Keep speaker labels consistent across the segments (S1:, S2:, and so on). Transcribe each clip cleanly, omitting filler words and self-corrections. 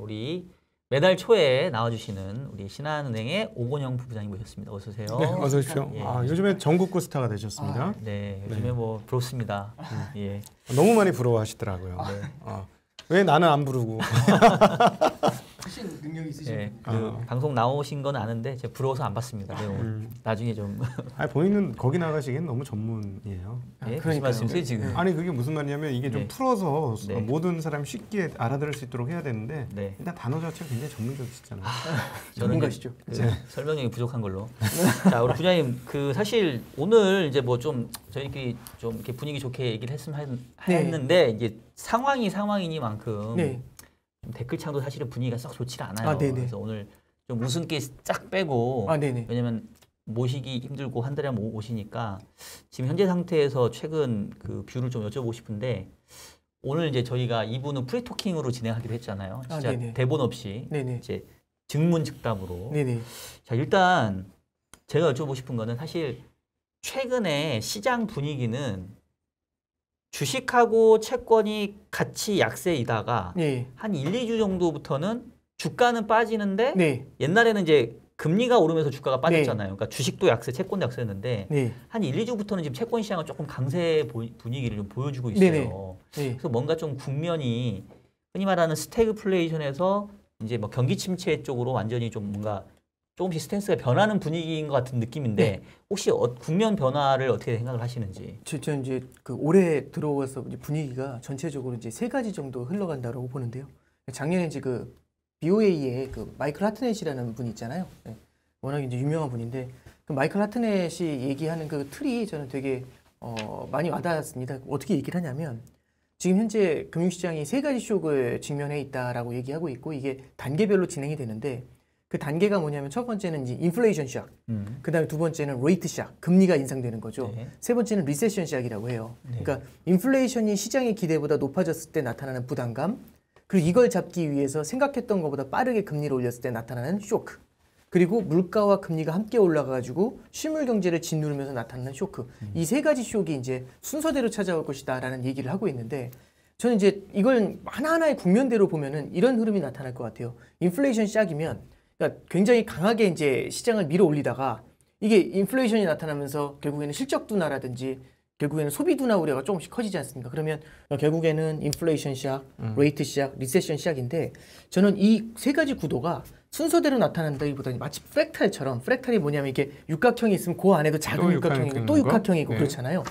S1: 우리 매달 초에 나와주시는 우리 신한은행의 오건영 부부장님 모셨습니다. 어서 오세요.
S2: 네, 어서 오십시오.
S1: 예.
S2: 요즘에 전국구 스타가 되셨습니다.
S1: 네, 요즘에 뭐 부럽습니다. 예.
S2: 너무 많이 부러워하시더라고요. 왜 나는 안 부르고?
S3: 훨씬 능력이 있으신
S1: 예,
S3: 분.
S1: 방송 나오신 건 아는데 제가 부러워서 안 봤습니다. 네, 나중에 좀.
S2: 본인은 거기 나가시기엔 너무 전문이에요.
S1: 예, 무슨 말씀이세요 지금?
S2: 아니 그게 무슨 말이냐면 이게 좀
S1: 네.
S2: 풀어서
S1: 네.
S2: 모든 사람이 쉽게 알아들을 수 있도록 해야 되는데
S1: 네.
S2: 일단 단어 자체가 굉장히 전문적이시잖아요.
S3: 전문가시죠.
S1: 설명력이 부족한 걸로. 자, 우리 부장님 사실 오늘 이제 뭐 좀 저희끼리 좀 이렇게 분위기 좋게 얘기를 했는데 이제 상황이니만큼
S3: 네.
S1: 댓글창도 사실은 분위기가 썩 좋지 않아요.
S3: 네네.
S1: 그래서 오늘 좀 웃음기 쫙 빼고
S3: 네네.
S1: 왜냐면 모시기 힘들고 한 달에 한번 오시니까 지금 현재 상태에서 최근 그 뷰를 좀 여쭤보고 싶은데 오늘 이제 저희가 2부는 프리토킹으로 진행하기로 했잖아요. 진짜
S3: 네네.
S1: 대본 없이
S3: 네네.
S1: 이제 즉문즉답으로.
S3: 네네.
S1: 자, 일단 제가 여쭤보고 싶은 거는 사실 최근에 시장 분위기는 주식하고 채권이 같이 약세이다가
S3: 네.
S1: 한 1, 2주 정도부터는 주가는 빠지는데
S3: 네.
S1: 옛날에는 이제 금리가 오르면서 주가가 빠졌잖아요.
S3: 네.
S1: 그러니까 주식도 약세, 채권도 약세였는데
S3: 네.
S1: 한 1, 2주부터는 지금 채권 시장은 조금 강세 분위기를 좀 보여주고 있어요.
S3: 네네. 네.
S1: 그래서 뭔가 좀 국면이 흔히 말하는 스태그플레이션에서 이제 뭐 경기 침체 쪽으로 완전히 좀 뭔가 조금씩 스탠스가 변하는 분위기인 것 같은 느낌인데
S3: 네.
S1: 혹시 국면 변화를 어떻게 생각을 하시는지?
S3: 저는 이제 그 올해 들어와서 이제 분위기가 전체적으로 이제 세 가지 정도 흘러간다라고 보는데요. 작년에 이제 그 BOA의 그 마이클 하트넷이라는 분이 있잖아요. 네. 워낙 이제 유명한 분인데 그 마이클 하트넷이 얘기하는 그 틀이 저는 되게 많이 와닿았습니다. 어떻게 얘기를 하냐면 지금 현재 금융시장이 세 가지 쇼크에 직면해 있다라고 얘기하고 있고 이게 단계별로 진행이 되는데 그 단계가 뭐냐면 첫 번째는 이제 인플레이션 샥, 그다음에 두 번째는 레이트 샥, 금리가 인상되는 거죠.
S1: 네.
S3: 세 번째는 리세션 샥이라고 해요.
S1: 네.
S3: 그러니까 인플레이션이 시장의 기대보다 높아졌을 때 나타나는 부담감, 그리고 이걸 잡기 위해서 생각했던 것보다 빠르게 금리를 올렸을 때 나타나는 쇼크, 그리고 물가와 금리가 함께 올라가가지고 실물 경제를 짓누르면서 나타나는 쇼크. 이 세 가지 쇼크가 이제 순서대로 찾아올 것이다라는 얘기를 하고 있는데 저는 이제 이걸 하나하나의 국면대로 보면은 이런 흐름이 나타날 것 같아요. 인플레이션 샥이면 그러니까 굉장히 강하게 이제 시장을 밀어 올리다가 이게 인플레이션이 나타나면서 결국에는 실적 둔화라든지 결국에는 소비 둔화 우려가 조금씩 커지지 않습니까? 그러면 결국에는 인플레이션 샥, 레이트 샥, 리세션 샥인데 저는 이 세 가지 구도가 순서대로 나타난다기보다는 마치 프랙탈처럼 프랙탈이 뭐냐면 이게 육각형이 있으면 그 안에도 작은 육각형이고 또 육각형이고
S2: 네.
S3: 그렇잖아요.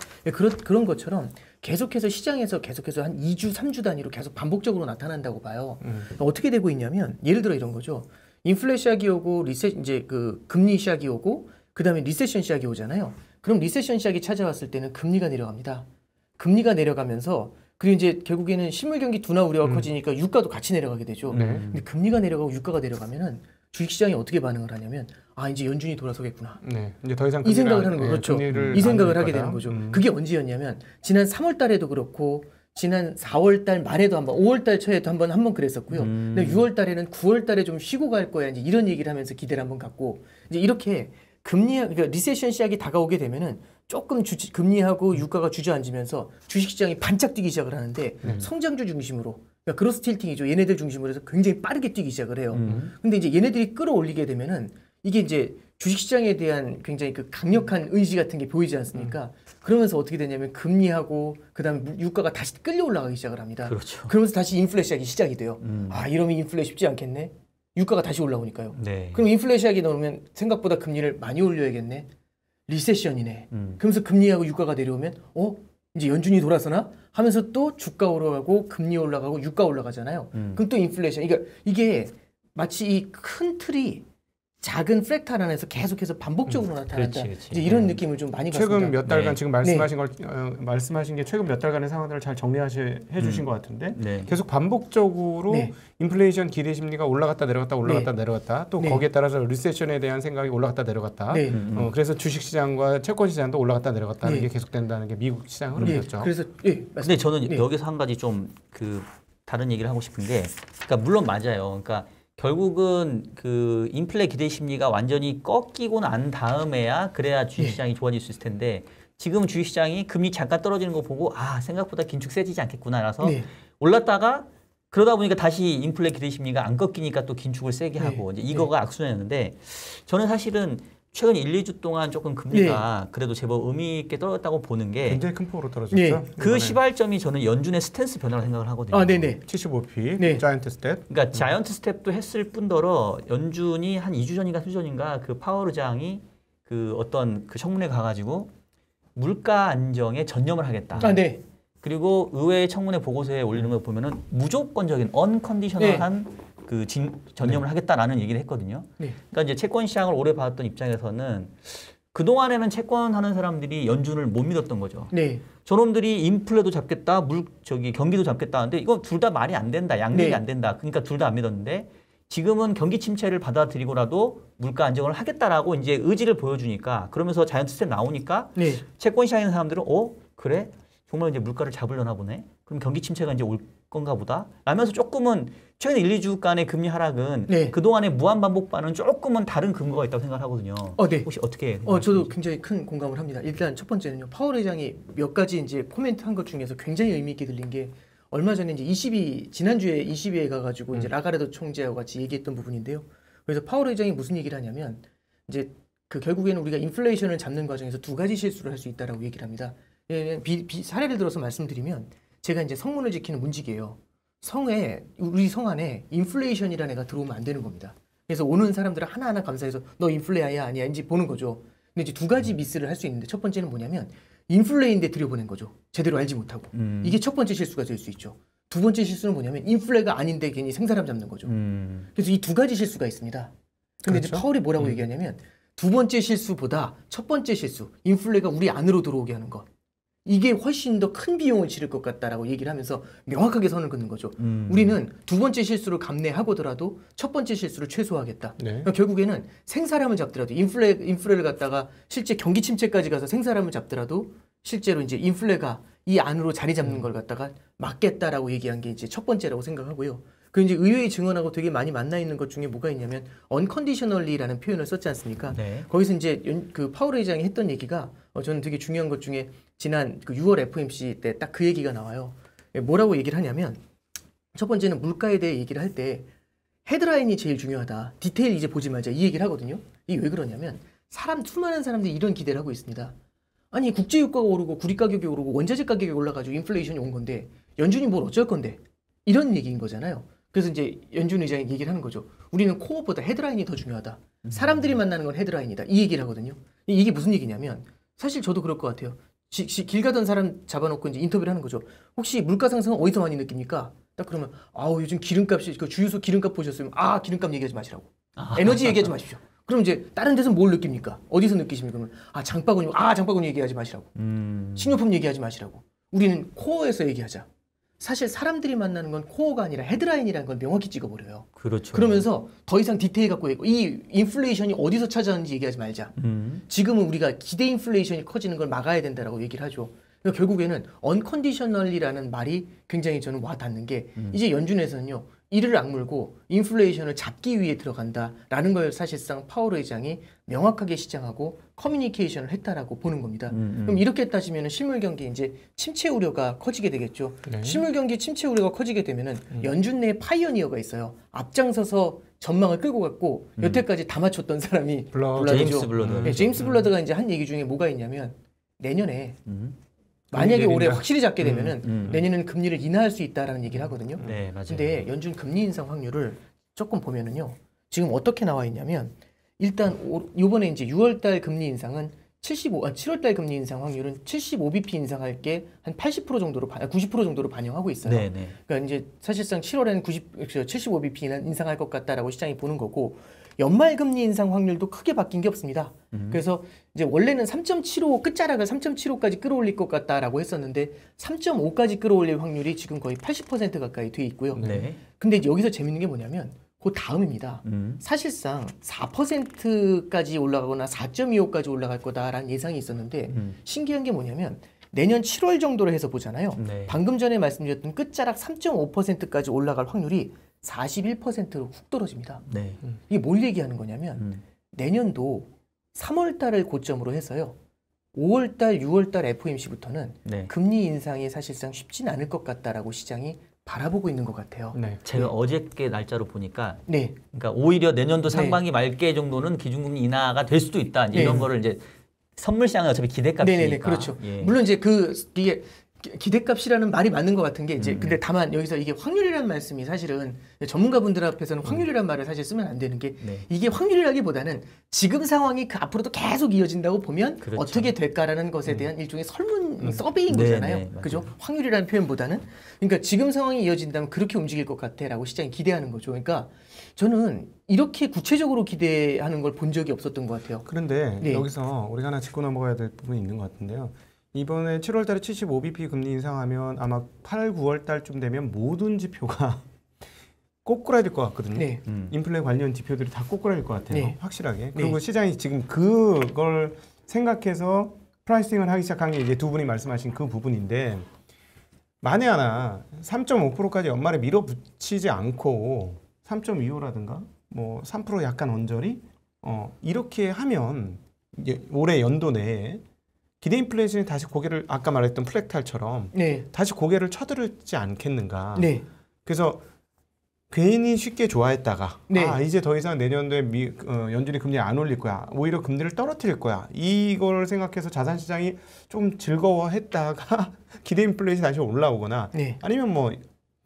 S3: 그런 것처럼 계속해서 시장에서 계속해서 한 2주, 3주 단위로 계속 반복적으로 나타난다고 봐요. 어떻게 되고 있냐면 예를 들어 이런 거죠. 인플레이션 샥이 오고 이제 그 금리 샥이 오고 그다음에 리세션 샥이 오잖아요. 그럼 리세션 샥이 찾아왔을 때는 금리가 내려갑니다. 금리가 내려가면서 그리고 이제 결국에는 실물 경기 둔화 우려가 커지니까 유가도 같이 내려가게 되죠. 근데 금리가 내려가고 유가가 내려가면 주식시장이 어떻게 반응을 하냐면 이제 연준이 돌아서겠구나.
S2: 네, 이제 더 이상
S3: 이 생각을 하는 거죠. 이 생각을 하게 되는 거죠. 그게 언제였냐면 지난 3월 달에도 그렇고 지난 4월 달 말에도 한번 5월 달 초에도 한 번 그랬었고요. 근데 6월 달에는 9월 달에 좀 쉬고 갈 거야. 이제 이런 얘기를 하면서 기대를 한번 갖고 이제 이렇게 그러니까 리세션 시작이 다가오게 되면은 조금 금리하고 유가가 주저앉으면서 주식시장이 반짝 뛰기 시작을 하는데 성장주 중심으로 그러니까 그로스 틸팅이죠. 얘네들 중심으로 해서 굉장히 빠르게 뛰기 시작을 해요. 근데 이제 얘네들이 끌어올리게 되면은 이게 이제 주식시장에 대한 굉장히 그 강력한 의지 같은 게 보이지 않습니까? 그러면서 어떻게 되냐면 금리하고 그다음에 유가가 다시 끌려 올라가기 시작을 합니다.
S1: 그렇죠.
S3: 그러면서 다시 인플레이션이 시작이 돼요. 이러면 인플레 쉽지 않겠네. 유가가 다시 올라오니까요.
S1: 네.
S3: 그럼 인플레이션이 나오면 생각보다 금리를 많이 올려야겠네. 리세션이네. 그러면서 금리하고 유가가 내려오면 이제 연준이 돌아서나 하면서 또 주가 올라가고 금리 올라가고 유가 올라가잖아요. 그럼 또 인플레이션. 그러니까 이게 마치 이 큰 틀이 작은 프랙탈 안에서 계속해서 반복적으로 나타난다.
S1: 그렇지.
S3: 이제 이런 느낌을 좀 많이 받습니다.
S2: 최근 몇 달간
S1: 네.
S2: 지금 말씀하신 게 최근 몇 달간의 상황들을 잘 해주신 것 같은데
S1: 네.
S2: 계속 반복적으로
S3: 네.
S2: 인플레이션 기대 심리가 올라갔다 내려갔다 내려갔다 또
S3: 네.
S2: 거기에 따라서 리세션에 대한 생각이 올라갔다 내려갔다.
S3: 네.
S2: 그래서 주식시장과 채권시장도 올라갔다 내려갔다 하는
S3: 네.
S2: 게 계속된다는 게 미국 시장 흐름이었죠.
S3: 그래서
S1: 근데 저는
S3: 네.
S1: 여기서 한 가지 좀 다른 얘기를 하고 싶은 게, 그러니까 물론 맞아요. 그러니까 결국은 그 인플레 기대 심리가 완전히 꺾이고 난 다음에야 그래야 주식시장이 좋아질 수 있을 텐데 지금 주식시장이 금리 잠깐 떨어지는 거 보고 생각보다 긴축 세지지 않겠구나라서 올랐다가 그러다 보니까 다시 인플레 기대 심리가 안 꺾이니까 또 긴축을 세게
S3: 네.
S1: 하고 이제 이거가 악순환이었는데 저는 사실은 최근 1, 2주 동안 조금 금리가 그래도 제법 의미 있게 떨어졌다고 보는 게
S2: 굉장히 큰 폭으로 떨어졌죠.
S3: 네.
S1: 그
S2: 이번에
S1: 시발점이 저는 연준의 스탠스 변화를 생각을 하거든요.
S3: 아, 네네.
S2: 75p
S3: 네.
S2: 자이언트 스텝.
S1: 그러니까 자이언트 스텝도 했을 뿐더러 연준이 한 2주 전인가 3주 전인가 그 파월 의장이 그 어떤 그 청문회 가가지고 물가 안정에 전념을 하겠다.
S3: 아, 네.
S1: 그리고 의회 청문회 보고서에 올리는 걸 보면은 무조건적인 언컨디셔널한 그 전념을 하겠다라는 얘기를 했거든요.
S3: 네.
S1: 그러니까 이제 채권 시장을 오래 봐왔던 입장에서는 그 동안에는 채권하는 사람들이 연준을 못 믿었던 거죠.
S3: 네.
S1: 저놈들이 인플레도 잡겠다, 경기도 잡겠다 하는데 이거 둘 다 말이 안 된다, 양립이
S3: 네.
S1: 안 된다. 그러니까 둘 다 안 믿었는데 지금은 경기 침체를 받아들이고라도 물가 안정을 하겠다라고 이제 의지를 보여주니까 그러면서 자이언트 스텝 나오니까
S3: 네.
S1: 채권 시장에 있는 사람들은 그래? 정말 이제 물가를 잡으려나 보네. 그럼 경기 침체가 이제 올 건가 보다. 라면서 조금은 최근 1, 2주간의 금리 하락은
S3: 네.
S1: 그동안의 무한 반복반은 조금은 다른 근거가 있다고 생각하거든요.
S3: 네.
S1: 혹시 어떻게
S3: 저도 굉장히 큰 공감을 합니다. 일단 첫 번째는요. 파월 의장이 몇 가지 이제 코멘트 한 것 중에서 굉장히 의미 있게 들린 게 얼마 전에 이제 지난주에 22회에 가가지고 이제 라가르도 총재하고 같이 얘기했던 부분인데요. 그래서 파월 의장이 무슨 얘기를 하냐면 이제 그 결국에는 우리가 인플레이션을 잡는 과정에서 두 가지 실수를 할 수 있다라고 얘기를 합니다. 사례를 들어서 말씀드리면 제가 이제 성문을 지키는 문직이에요. 우리 성 안에 인플레이션이라는 애가 들어오면 안 되는 겁니다. 그래서 오는 사람들을 하나하나 감사해서 너 인플레야야 아니야인지 보는 거죠. 근데 이제 두 가지 미스를 할 수 있는데 첫 번째는 뭐냐면 인플레인데 들여보낸 거죠. 제대로 알지 못하고. 이게 첫 번째 실수가 될 수 있죠. 두 번째 실수는 뭐냐면 인플레가 아닌데 괜히 생사람 잡는 거죠. 그래서 이 두 가지 실수가 있습니다. 근데
S2: 그렇죠?
S3: 이제 파월이 뭐라고 얘기하냐면 두 번째 실수보다 첫 번째 실수, 인플레가 우리 안으로 들어오게 하는 것. 이게 훨씬 더 큰 비용을 치를 것 같다라고 얘기를 하면서 명확하게 선을 긋는 거죠. 우리는 두 번째 실수를 감내하고더라도 첫 번째 실수를 최소화하겠다.
S2: 네.
S3: 그러니까 결국에는 생사람을 잡더라도 인플레를 갖다가 실제 경기 침체까지 가서 생사람을 잡더라도 실제로 이제 인플레가 이 안으로 자리 잡는 걸 갖다가 막겠다라고 얘기한 게 이제 첫 번째라고 생각하고요. 그 이제 의외의 증언하고 되게 많이 만나 있는 것 중에 뭐가 있냐면 unconditionally라는 표현을 썼지 않습니까?
S1: 네.
S3: 거기서 이제 그 파월 의장이 했던 얘기가 저는 되게 중요한 것 중에 지난 그 6월 FOMC 때 딱 그 얘기가 나와요. 뭐라고 얘기를 하냐면 첫 번째는 물가에 대해 얘기를 할 때 헤드라인이 제일 중요하다. 디테일 이제 보지 말자. 이 얘기를 하거든요. 이게 왜 그러냐면 수많은 사람들이 이런 기대를 하고 있습니다. 아니 국제유가가 오르고 구리 가격이 오르고 원자재 가격이 올라가지고 인플레이션이 온 건데 연준이 뭘 어쩔 건데 이런 얘기인 거잖아요. 그래서 이제 연준 의장이 얘기를 하는 거죠. 우리는 코어보다 헤드라인이 더 중요하다. 사람들이 만나는 건 헤드라인이다. 이 얘기를 하거든요. 이게 무슨 얘기냐면 사실 저도 그럴 것 같아요. 길 가던 사람 잡아놓고 이제 인터뷰를 하는 거죠. 혹시 물가 상승은 어디서 많이 느낍니까? 딱 그러면 요즘 기름값이 그 주유소 기름값 보셨으면 기름값 얘기하지 마시라고. 에너지 얘기하지 마십시오. 그럼 이제 다른 데서 뭘 느낍니까? 어디서 느끼십니까? 그러면 장바구니 얘기하지 마시라고. 식료품 얘기하지 마시라고. 우리는 코어에서 얘기하자. 사실 사람들이 만나는 건 코어가 아니라 헤드라인이라는 걸 명확히 찍어버려요.
S1: 그렇죠.
S3: 그러면서 더 이상 디테일 갖고 이 인플레이션이 어디서 찾아왔는지 얘기하지 말자. 지금은 우리가 기대 인플레이션이 커지는 걸 막아야 된다라고 얘기를 하죠. 그러니까 결국에는 unconditionally라는 말이 굉장히 저는 와닿는 게 이제 연준에서는요. 이를 악물고 인플레이션을 잡기 위해 들어간다라는 걸 사실상 파월 의장이 명확하게 시장하고 커뮤니케이션을 했다라고 보는 겁니다. 그럼 이렇게 따지면 실물 경기 이제 침체 우려가 커지게 되겠죠.
S2: 네.
S3: 실물 경기 침체 우려가 커지게 되면은 연준 내에 파이어니어가 있어요. 앞장서서 전망을 끌고 갔고 여태까지 다 맞췄던 사람이 블라드죠.
S1: 제임스 블러드.
S3: 네, 제임스 블러드가 이제 한 얘기 중에 뭐가 있냐면 내년에 만약에 올해
S2: 내린다.
S3: 확실히 잡게 되면은 내년에는 금리를 인하할 수 있다라는 얘기를 하거든요.
S1: 네, 맞아요.
S3: 근데 연준 금리 인상 확률을 조금 보면은요. 지금 어떻게 나와 있냐면 일단 요번에 이제 6월달 금리 인상은 7월달 금리 인상 확률은 75bp 인상할 게 한 80% 정도로 90% 정도로 반영하고 있어요.
S1: 네, 네.
S3: 그러니까 이제 사실상 7월에는 75bp 인상할 것 같다라고 시장이 보는 거고 연말 금리 인상 확률도 크게 바뀐 게 없습니다. 그래서 이제 원래는 3.75 끝자락을 3.75까지 끌어올릴 것 같다라고 했었는데 3.5까지 끌어올릴 확률이 지금 거의 80% 가까이 돼 있고요.
S1: 네.
S3: 근데 이제 여기서 재밌는 게 뭐냐면 그 다음입니다. 사실상 4%까지 올라가거나 4.25까지 올라갈 거다라는 예상이 있었는데 신기한 게 뭐냐면 내년 7월 정도로 해서 보잖아요.
S1: 네.
S3: 방금 전에 말씀드렸던 끝자락 3.5%까지 올라갈 확률이 41%로 훅 떨어집니다.
S1: 네.
S3: 이게 뭘 얘기하는 거냐면 내년도 3월 달을 고점으로 해서요. 5월 달, 6월 달 FOMC부터는
S1: 네.
S3: 금리 인상이 사실상 쉽진 않을 것 같다라고 시장이 바라보고 있는 것 같아요.
S2: 네.
S1: 제가 어저께 날짜로 보니까
S3: 네.
S1: 그러니까 오히려 내년도
S3: 네.
S1: 상반기 말께 정도는 기준금리 인하가 될 수도 있다.
S3: 네.
S1: 이런 거를 이제 선물 시장은 어차피 기대값이니까.
S3: 네네네, 그렇죠.
S1: 예.
S3: 물론 이제 이게 기대값이라는 말이 맞는 것 같은 게 이제 근데 다만 여기서 이게 확률이라는 말씀이 사실은 전문가분들 앞에서는 확률이라는 말을 사실 쓰면 안 되는 게
S1: 네.
S3: 이게 확률이라기보다는 지금 상황이 그 앞으로도 계속 이어진다고 보면
S1: 그렇죠.
S3: 어떻게 될까라는 것에 대한 일종의 설문 서베이인
S1: 네,
S3: 거잖아요.
S1: 네, 맞아요.
S3: 그죠? 확률이라는 표현보다는 그러니까 지금 상황이 이어진다면 그렇게 움직일 것 같아라고 시장이 기대하는 거죠. 그러니까 저는 이렇게 구체적으로 기대하는 걸 본 적이 없었던 것 같아요.
S2: 그런데
S3: 네.
S2: 여기서 우리가 하나 짚고 넘어가야 될 부분이 있는 것 같은데요. 이번에 7월 달에 75bp 금리 인상하면 아마 8, 9월 달쯤 되면 모든 지표가 꼬꾸라질 것 같거든요.
S3: 네.
S2: 인플레 관련 지표들이 다 꼬꾸라질 것 같아요.
S3: 네.
S2: 확실하게.
S3: 네.
S2: 그리고 시장이 지금 그걸 생각해서 프라이싱을 하기 시작한 게 이제 두 분이 말씀하신 그 부분인데 만에 하나 3.5%까지 연말에 밀어붙이지 않고 3.25라든가 뭐 3% 약간 언저리 이렇게 하면 이제 올해 연도 내에 기대 인플레이션이 다시 고개를 아까 말했던 플렉탈처럼
S3: 네.
S2: 다시 고개를 쳐들지 않겠는가.
S3: 네.
S2: 그래서 괜히 쉽게 좋아했다가
S3: 네.
S2: 이제 더 이상 내년도에 연준이 금리 안 올릴 거야. 오히려 금리를 떨어뜨릴 거야. 이걸 생각해서 자산시장이 좀 즐거워했다가 기대 인플레이션이 다시 올라오거나
S3: 네.
S2: 아니면 뭐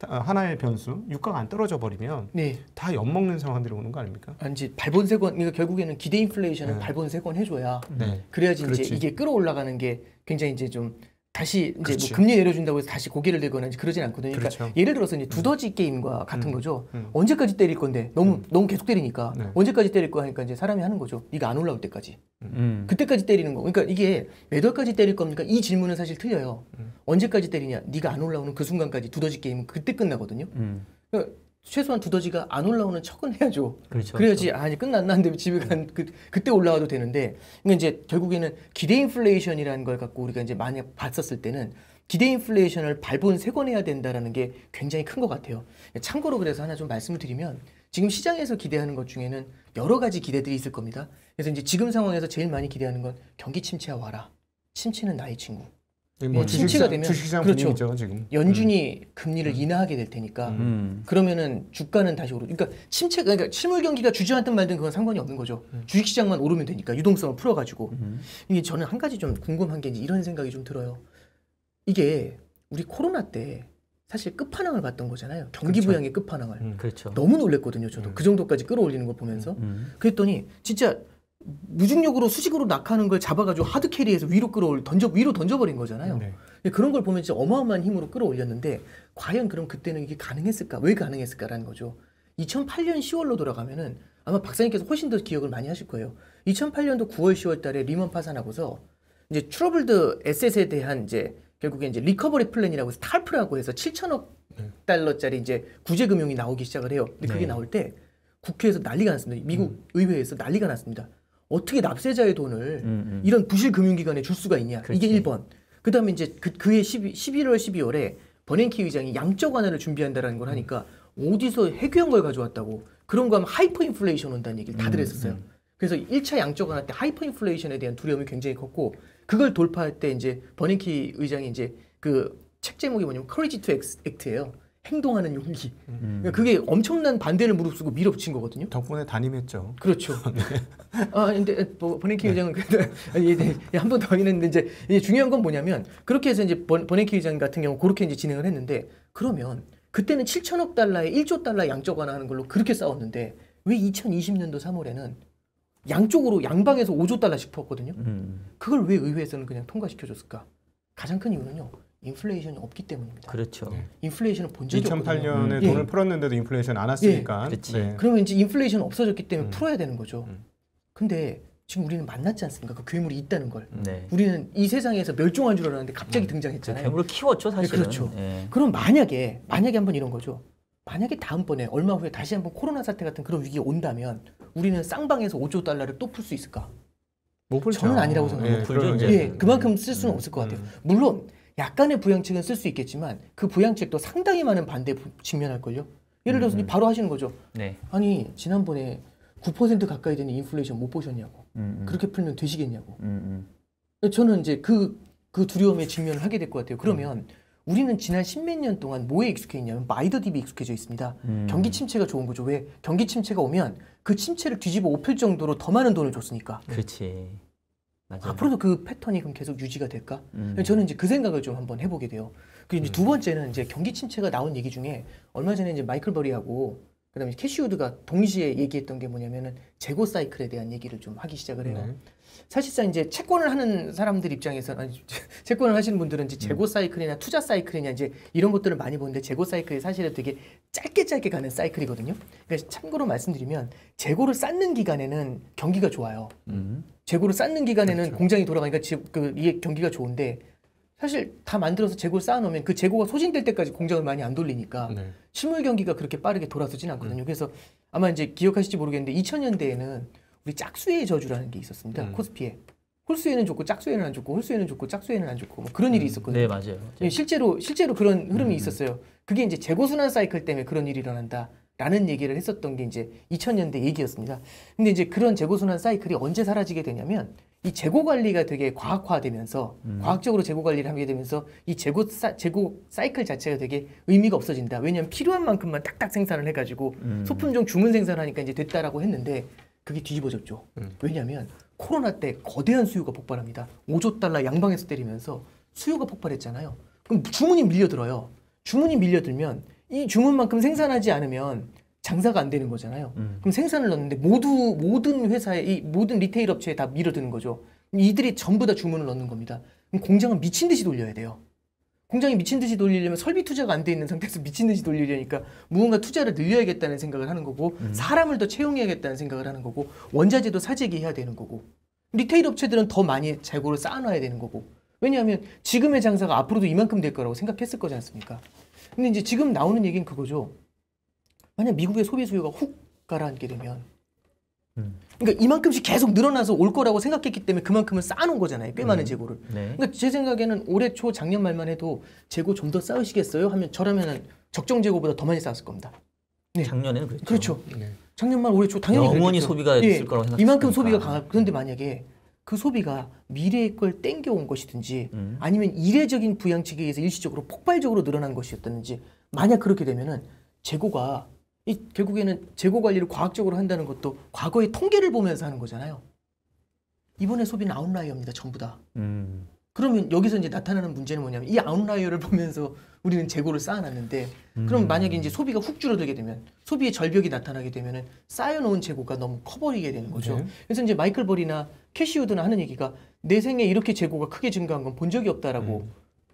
S2: 하나의 변수, 유가가 안 떨어져 버리면
S3: 네.
S2: 다 엿먹는 상황들이 오는 거 아닙니까?
S3: 이제 발본세권, 그러니까 결국에는 기대 인플레이션은
S2: 네.
S3: 발본세권 해줘야
S2: 네.
S3: 그래야지 이제
S2: 그렇지.
S3: 이게 끌어올라가는 게 굉장히 이제 좀 다시 이제
S2: 그렇지.
S3: 뭐 금리 내려준다고 해서 다시 고개를 들거나 이제 그러진 않거든요. 그러니까
S2: 그렇죠.
S3: 예를 들어서 이제 두더지 게임과 같은 거죠.
S2: 음.
S3: 언제까지 때릴 건데 너무 계속 때리니까
S2: 네.
S3: 언제까지 때릴 거야 하니까 이제 사람이 하는 거죠. 네가 안 올라올 때까지. 그때까지 때리는 거. 그러니까 이게 몇 월까지 때릴 겁니까? 이 질문은 사실 틀려요. 언제까지 때리냐? 네가 안 올라오는 그 순간까지 두더지 게임은 그때 끝나거든요. 그러니까 최소한 두더지가 안 올라오는 척은 해야죠.
S1: 그렇죠.
S3: 그래야지 이제 끝났나 한데 집에 그때 올라와도 되는데 그러니까 이제 결국에는 기대 인플레이션이라는 걸 갖고 우리가 이제 만약 봤었을 때는 기대 인플레이션을 발본색원해야 된다라는 게 굉장히 큰 것 같아요. 참고로 그래서 하나 좀 말씀을 드리면 지금 시장에서 기대하는 것 중에는 여러 가지 기대들이 있을 겁니다. 그래서 이제 지금 상황에서 제일 많이 기대하는 건 경기 침체와 와라. 침체는 나의 친구.
S2: 뭐
S3: 침체가 되면
S2: 주식시장
S3: 그렇죠.
S2: 분위기죠 지금.
S3: 연준이 금리를 인하하게 될 테니까 그러면은 주가는 다시 오르. 그러니까 그러니까 실물 경기가 주저앉든 말든 그건 상관이 없는 거죠. 주식시장만 오르면 되니까 유동성을 풀어가지고. 이게 저는 한 가지 좀 궁금한 게 이제 이런 생각이 좀 들어요. 이게 우리 코로나 때 사실 끝판왕을 봤던 거잖아요. 경기
S2: 그렇죠.
S3: 부양의 끝판왕을.
S1: 그렇죠.
S3: 너무 놀랬거든요. 저도 그 정도까지 끌어올리는 거 보면서. 그랬더니 진짜 무중력으로 수직으로 낙하는 걸 잡아가지고 하드 캐리해서 위로 위로 던져버린 거잖아요.
S2: 네.
S3: 그런 걸 보면 진짜 어마어마한 힘으로 끌어올렸는데 과연 그럼 그때는 이게 가능했을까? 왜 가능했을까라는 거죠. 2008년 10월로 돌아가면은 아마 박사님께서 훨씬 더 기억을 많이 하실 거예요. 2008년도 9월 10월 달에 리먼 파산하고서 이제 트러블드 에셋에 대한 이제 결국에 이제 리커버리 플랜이라고 해서 탈프라고 해서 7천억 달러짜리 이제 구제 금융이 나오기 시작을 해요. 근데 그게
S1: 네.
S3: 나올 때 국회에서 난리가 났습니다. 미국 의회에서 난리가 났습니다. 어떻게 납세자의 돈을 이런 부실 금융기관에 줄 수가 있냐.
S1: 그렇지.
S3: 이게 1번. 그다음에 이제 그해 11월 12월에 버냉키 의장이 양적 완화를 준비한다라는 걸 하니까 어디서 해괴한 걸 가져왔다고. 그런 거 하면 하이퍼 인플레이션 온다는 얘기를 다들 했었어요. 그래서 1차 양적 완화 때 하이퍼 인플레이션에 대한 두려움이 굉장히 컸고 그걸 돌파할 때 이제 버냉키 의장이 이제 그 책 제목이 뭐냐면 Courage to Act예요. 행동하는 용기. 그러니까 그게 엄청난 반대를 무릅쓰고 밀어붙인 거거든요.
S2: 덕분에 단임했죠.
S3: 그렇죠. 근데 버냉키 의장은 한 번 더 했는데 이제 중요한 건 뭐냐면 그렇게 해서 이제 버냉키 의장 같은 경우 그렇게 이제 진행을 했는데 그러면 그때는 7천억 달러에 1조 달러 양적 완화하는 걸로 그렇게 싸웠는데 왜 2020년도 3월에는 양쪽으로 양방에서 5조 달러씩 풀었거든요. 그걸 왜 의회에서는 그냥 통과시켜줬을까? 가장 큰 이유는요. 인플레이션이 없기 때문입니다.
S1: 그렇죠.
S3: 인플레이션은 본 적이 없거든요.
S2: 2008년에 돈을 풀었는데도 인플레이션 안 왔으니까.
S1: 그렇지.
S3: 그러면 이제 인플레이션 없어졌기 때문에 풀어야 되는 거죠. 근데 지금 우리는 만났지 않습니까? 그 괴물이 있다는 걸.
S1: 네.
S3: 우리는 이 세상에서 멸종한 줄 알았는데 갑자기 등장했잖아요.
S1: 괴물을 키웠죠, 사실은.
S3: 그렇죠.
S1: 예.
S3: 그럼 만약에 한번 이런 거죠. 만약에 다음번에 얼마 후에 다시 한번 코로나 사태 같은 그런 위기가 온다면 우리는 쌍방에서 5조 달러를 또 풀 수 있을까?
S2: 못 풀죠.
S3: 저는 아니라고 생각해요.
S1: 풀죠, 이제.
S3: 예, 그만큼 쓸 수는 없을 것 같아요. 물론 약간의 부양책은 쓸 수 있겠지만 그 부양책도 상당히 많은 반대에 직면할걸요. 예를 들어서 바로 하시는 거죠.
S1: 네.
S3: 아니 지난번에 9% 가까이 되는 인플레이션 못 보셨냐고. 그렇게 풀면 되시겠냐고. 저는 이제 그 두려움에 직면을 하게 될 것 같아요. 그러면 우리는 지난 십몇 년 동안 뭐에 익숙해 있냐면 마이더딥에 익숙해져 있습니다. 경기 침체가 좋은 거죠. 왜? 경기 침체가 오면 그 침체를 뒤집어 엎을 정도로 더 많은 돈을 줬으니까.
S1: 그렇지. 맞아.
S3: 앞으로도 그 패턴이 그럼 계속 유지가 될까? 저는 이제 그 생각을 좀 한번 해보게 돼요. 그리고 이제 두 번째는 이제 경기 침체가 나온 얘기 중에 얼마 전에 이제 마이클 버리하고 그다음에 캐시우드가 동시에 얘기했던 게 뭐냐면은 재고 사이클에 대한 얘기를 좀 하기 시작을 해요.
S2: 네.
S3: 사실상 이제 채권을 하는 사람들 입장에서는 아니, 채권을 하시는 분들은 이제 재고 사이클이나 투자 사이클이냐 이제 이런 것들을 많이 보는데 재고 사이클이 사실은 되게 짧게 가는 사이클이거든요. 그러니까 참고로 말씀드리면 재고를 쌓는 기간에는 경기가 좋아요. 재고를 쌓는 기간에는
S2: 그렇죠.
S3: 공장이 돌아가니까 이게 경기가 좋은데 사실 다 만들어서 재고를 쌓아놓으면 그 재고가 소진될 때까지 공장을 많이 안 돌리니까
S2: 네.
S3: 실물 경기가 그렇게 빠르게 돌아서진 않거든요. 그래서 아마 이제 기억하실지 모르겠는데 2000년대에는 우리 짝수의 저주라는 게 있었습니다. 코스피에. 홀수에는 좋고 짝수에는 안 좋고 홀수에는 좋고 짝수에는 안 좋고 뭐 그런 일이 있었거든요.
S1: 네, 맞아요.
S3: 예, 실제로 그런 흐름이 있었어요. 그게 이제 재고순환 사이클 때문에 그런 일이 일어난다라는 얘기를 했었던 게 이제 2000년대 얘기였습니다. 근데 이제 그런 재고순환 사이클이 언제 사라지게 되냐면 이 재고 관리가 되게 과학화되면서 과학적으로 재고 관리를 하게 되면서 이 재고 사이클 자체가 되게 의미가 없어진다. 왜냐하면 필요한 만큼만 딱딱 생산을 해가지고 소품종 주문 생산하니까 이제 됐다라고 했는데 그게 뒤집어졌죠. 왜냐하면 코로나 때 거대한 수요가 폭발합니다. 5조 달러 양방에서 때리면서 수요가 폭발했잖아요. 그럼 주문이 밀려들어요. 주문이 밀려들면 이 주문만큼 생산하지 않으면 장사가 안 되는 거잖아요. 그럼 생산을 넣는데 모든 회사에 이 모든 리테일 업체에 다 밀어드는 거죠. 이들이 전부 다 주문을 넣는 겁니다. 그럼 공장은 미친 듯이 돌려야 돼요. 공장이 미친 듯이 돌리려면 설비 투자가 안 돼 있는 상태에서 미친 듯이 돌리려니까 무언가 투자를 늘려야겠다는 생각을 하는 거고 사람을 더 채용해야겠다는 생각을 하는 거고 원자재도 사재기해야 되는 거고 리테일 업체들은 더 많이 재고를 쌓아놔야 되는 거고 왜냐하면 지금의 장사가 앞으로도 이만큼 될 거라고 생각했을 거지 않습니까? 근데 이제 지금 나오는 얘기는 그거죠. 만약 미국의 소비 수요가 훅 가라앉게 되면 그러니까 이만큼씩 계속 늘어나서 올 거라고 생각했기 때문에 그만큼을 쌓아놓은 거잖아요. 꽤 많은 재고를.
S1: 네.
S3: 그러니까 제 생각에는 올해 초 작년 말만 해도 재고 좀 더 쌓으시겠어요? 하면 저라면은 적정 재고보다 더 많이 쌓았을 겁니다. 네.
S1: 작년에는 그랬죠.
S3: 그렇죠.
S2: 네.
S3: 작년 말 올해 초 당연히
S1: 영원히
S3: 그랬겠죠.
S1: 소비가 있을 거라고 생각했으니까.
S3: 이만큼 소비가 강할. 그런데 만약에 그 소비가 미래의 걸 땡겨온 것이든지 아니면 이례적인 부양책에 의해서 일시적으로 폭발적으로 늘어난 것이었든지 만약 그렇게 되면은 재고가 결국에는 재고 관리를 과학적으로 한다는 것도 과거의 통계를 보면서 하는 거잖아요. 이번에 소비는 아웃라이어입니다. 전부 다. 그러면 여기서 이제 나타나는 문제는 뭐냐면 이 아웃라이어를 보면서 우리는 재고를 쌓아놨는데 그럼 만약에 이제 소비가 훅 줄어들게 되면 소비의 절벽이 나타나게 되면은 쌓여놓은 재고가 너무 커버리게 되는 거죠.
S2: 네.
S3: 그래서 이제 마이클 버리나 캐시우드나 하는 얘기가 내 생에 이렇게 재고가 크게 증가한 건 본 적이 없다라고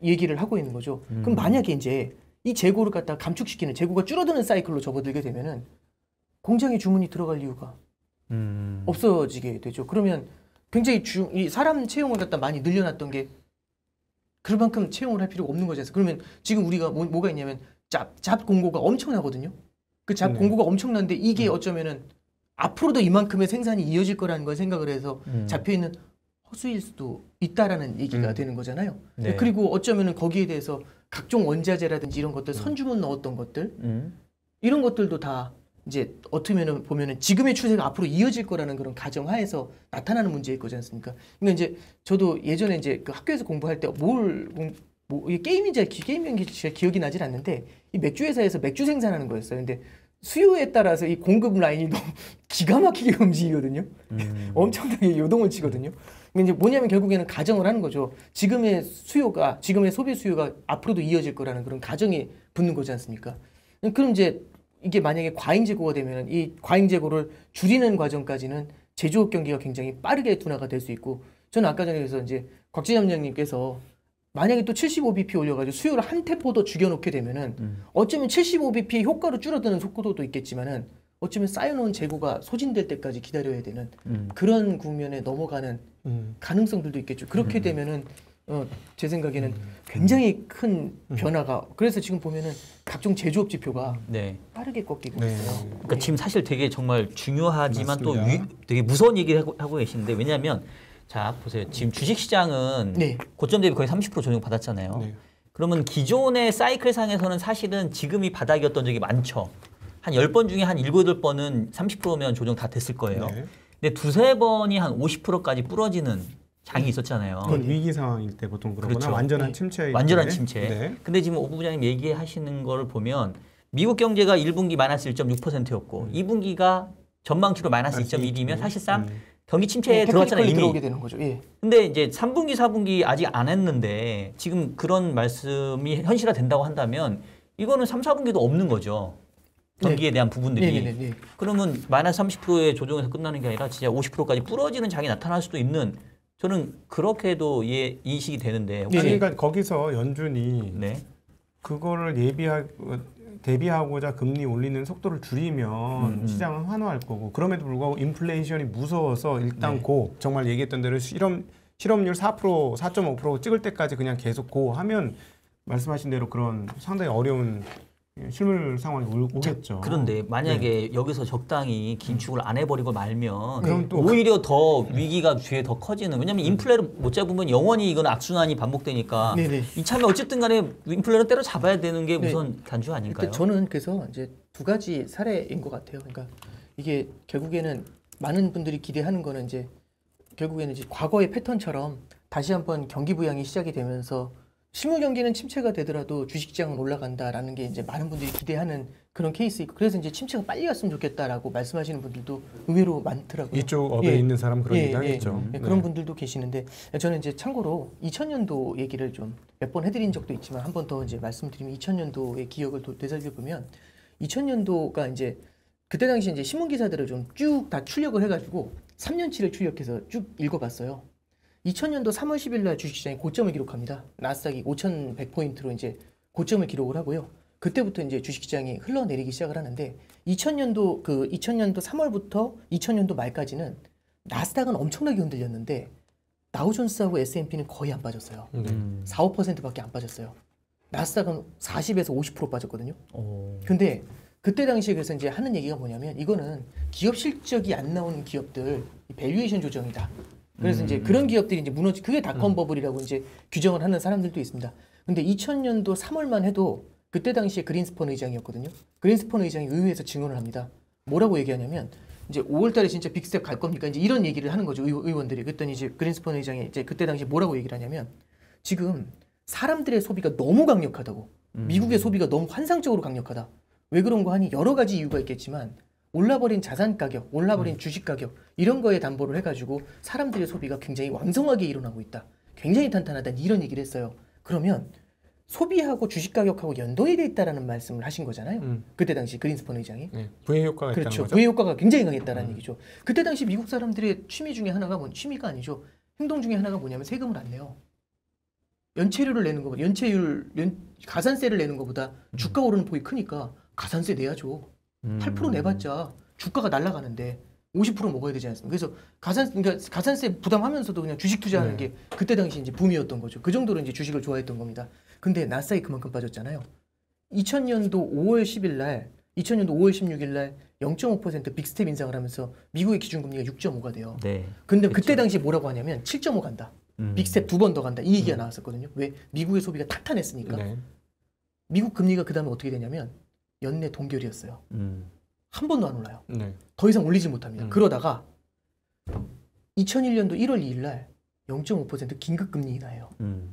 S3: 얘기를 하고 있는 거죠. 그럼 만약에 이제 이 재고를 갖다 감축시키는 재고가 줄어드는 사이클로 접어들게 되면은 공장에 주문이 들어갈 이유가 없어지게 되죠. 그러면 굉장히 이 사람 채용을 갖다 많이 늘려놨던 게 그만큼 채용을 할 필요가 없는 거죠. 그러면 지금 우리가 뭐가 있냐면 잡 공고가 엄청나거든요. 그 잡 공고가 엄청난데 이게 어쩌면은 앞으로도 이만큼의 생산이 이어질 거라는 걸 생각을 해서 잡혀있는 허수일 수도 있다라는 얘기가 되는 거잖아요.
S1: 네.
S3: 그리고 어쩌면은 거기에 대해서 각종 원자재라든지 이런 것들 선주문 넣었던 것들 이런 것들도 다 이제 어떻게 보면은 지금의 추세가 앞으로 이어질 거라는 그런 가정하에서 나타나는 문제일 거지 않습니까? 그러니까 이제 저도 예전에 이제 그 학교에서 공부할 때 이게 게임인지 기억이 나질 않는데 이 맥주 회사에서 맥주 생산하는 거였어요. 근데 수요에 따라서 이 공급 라인이 너무 기가 막히게 움직이거든요. 엄청나게 요동을 치거든요. 근데 이제 뭐냐면 결국에는 가정을 하는 거죠. 지금의 소비 수요가 앞으로도 이어질 거라는 그런 가정이 붙는 거지 않습니까? 그럼 이제 이게 만약에 과잉 재고가 되면 이 과잉 재고를 줄이는 과정까지는 제조업 경기가 굉장히 빠르게 둔화가 될 수 있고 저는 아까 전에 그래서 이제 곽지점장님께서 만약에 또 75bp 올려가지고 수요를 한 테포 더 죽여놓게 되면은 어쩌면 75bp 효과로 줄어드는 속도도 있겠지만은 어쩌면 쌓여놓은 재고가 소진될 때까지 기다려야 되는 그런 국면에 넘어가는 가능성들도 있겠죠. 그렇게 되면은 제 생각에는 굉장히 큰 변화가 그래서 지금 보면은 각종 제조업 지표가
S1: 네.
S3: 빠르게 꺾이고
S2: 네.
S3: 있어요.
S1: 그러니까 지금 사실 되게 정말 중요하지만 또
S2: 맞습니다.
S1: 되게 무서운 얘기를 하고 계시는데 왜냐하면 자 보세요. 지금 주식시장은
S3: 네.
S1: 고점 대비 거의 30% 조정 받았잖아요.
S2: 네.
S1: 그러면 기존의 사이클상에서는 사실은 지금이 바닥이었던 적이 많죠. 한 10번 중에 한 7, 8번은 30%면 조정 다 됐을 거예요.
S2: 네.
S1: 근데 두세 번이 한 50%까지 부러지는 장이 있었잖아요.
S2: 그건 위기 상황일 때 보통 그러거나
S1: 그렇죠.
S2: 완전한
S3: 네.
S2: 침체일
S1: 완전한
S2: 때.
S1: 침체.
S2: 네.
S1: 근데 지금 오 부장님 얘기하시는 거를 보면 미국 경제가 1분기 마이너스 1.6%였고 2분기가 전망치로 마이너스 2.1이면 사실상 경기 침체에 들어왔잖아요, 이미.
S3: 들어오게 되는 거죠. 예.
S1: 근데 이제 3분기, 4분기 아직 안 했는데 지금 그런 말씀이 현실화 된다고 한다면 이거는 3, 4분기도 없는 거죠. 경기에 대한 부분들이.
S3: 네.
S1: 그러면 마이너스 30%의 조정에서 끝나는 게 아니라 진짜 50%까지 부러지는 장이 나타날 수도 있는 저는 그렇게도 인식이 되는데
S2: 아니, 그러니까 거기서 연준이
S1: 네.
S2: 그거를 대비하고자 금리 올리는 속도를 줄이면 시장은 환호할 거고 그럼에도 불구하고 인플레이션이 무서워서 일단 고 정말 얘기했던 대로 실업률 4%, 4.5% 찍을 때까지 그냥 계속 고 하면 말씀하신 대로 그런 상당히 어려운 실물 상황이 오겠죠.
S1: 그런데 만약에 여기서 적당히 긴축을 안 해버리고 말면
S2: 그럼 또
S1: 오히려 더 위기가 뒤에 더 커지는. 왜냐하면 인플레를 못 잡으면 영원히 이건 악순환이 반복되니까
S3: 네네.
S1: 이참에 어쨌든 간에 인플레를 때려 잡아야 되는 게 우선 단주 아닐까요?
S3: 저는 그래서 이제 두 가지 사례인 것 같아요. 그러니까 이게 결국에는 많은 분들이 기대하는 거는 이제 결국에는 이제 과거의 패턴처럼 다시 한번 경기 부양이 시작이 되면서 실물 경기는 침체가 되더라도 주식시장은 올라간다라는 게 이제 많은 분들이 기대하는 그런 케이스이고 그래서 이제 침체가 빨리 갔으면 좋겠다라고 말씀하시는 분들도 의외로 많더라고요.
S2: 이쪽 업에 있는 사람 그런 얘기 하겠죠.
S3: 그런 분들도 계시는데 저는 이제 참고로 2000년도 얘기를 좀 몇 번 해드린 적도 있지만 한 번 더 이제 말씀드리면 2000년도의 기억을 되살펴 보면 2000년도가 이제 그때 당시 이제 신문 기사들을 좀 쭉 다 출력을 해가지고 3년치를 출력해서 쭉 읽어봤어요. 2000년도 3월 10일 날 주식시장이 고점을 기록합니다. 나스닥이 5,100포인트로 이제 고점을 기록을 하고요. 그때부터 이제 주식시장이 흘러내리기 시작을 하는데 2000년도 3월부터 2000년도 말까지는 나스닥은 엄청나게 흔들렸는데 다우존스하고 S&P는 거의 안 빠졌어요. 4, 5%밖에 안 빠졌어요. 나스닥은 40에서 50% 빠졌거든요. 근데 그때 당시에 그래서 이제 하는 얘기가 뭐냐면 이거는 기업 실적이 안 나오는 기업들 밸류에이션 조정이다. 그래서 이제 그런 기업들이 이제 그게 닷컴 버블이라고 이제 규정을 하는 사람들도 있습니다. 근데 2000년도 3월만 해도 그때 당시에 그린스펀 의장이었거든요. 그린스펀 의장이 의회에서 증언을 합니다. 뭐라고 얘기하냐면 이제 5월달에 진짜 빅스텝 갈 겁니까? 이제 이런 얘기를 하는 거죠. 의원들이. 그랬더니 이제 그린스펀 의장이 이제 그때 당시에 뭐라고 얘기를 하냐면 지금 사람들의 소비가 너무 강력하다고. 미국의 소비가 너무 환상적으로 강력하다. 왜 그런 거 하니 여러 가지 이유가 있겠지만 올라버린 자산 가격, 올라버린 주식 가격 이런 거에 담보를 해가지고 사람들의 소비가 굉장히 왕성하게 일어나고 있다. 굉장히 탄탄하다. 이런 얘기를 했어요. 그러면 소비하고 주식 가격하고 연동이 돼 있다라는 말씀을 하신 거잖아요. 그때 당시 그린스펀 의장이.
S2: 네. 부의 효과가 있다는
S3: 그렇죠.
S2: 거죠.
S3: 부의 효과가 굉장히 강했다는 얘기죠. 그때 당시 미국 사람들의 취미 중에 하나가 취미가 아니죠. 행동 중에 하나가 뭐냐면 세금을 안 내요. 연체료를 내는 거보다 가산세를 내는 것보다 주가 오르는 폭이 크니까 가산세 내야죠. 8% 내봤자 주가가 날아가는데 50% 먹어야 되지 않습니까? 그래서 그러니까 가산세 부담하면서도 그냥 주식 투자하는 게 그때 당시 이제 붐이었던 거죠. 그 정도로 이제 주식을 좋아했던 겁니다. 근데 나스닥이 그만큼 빠졌잖아요. 2000년도 5월 10일 날, 2000년도 5월 16일 날 0.5% 빅스텝 인상을 하면서 미국의 기준금리가 6.5가 돼요.
S1: 네.
S3: 근데 그때 당시 뭐라고 하냐면 7.5 간다. 빅스텝 2번 더 간다. 이 얘기가 나왔었거든요. 왜? 미국의 소비가 탄탄했으니까.
S2: 네.
S3: 미국 금리가 그 다음에 어떻게 되냐면 연내 동결이었어요. 한 번도 안 올라요.
S2: 네.
S3: 더 이상 올리지 못합니다. 그러다가 2001년도 1월 2일 날 0.5% 긴급금리 인하해요.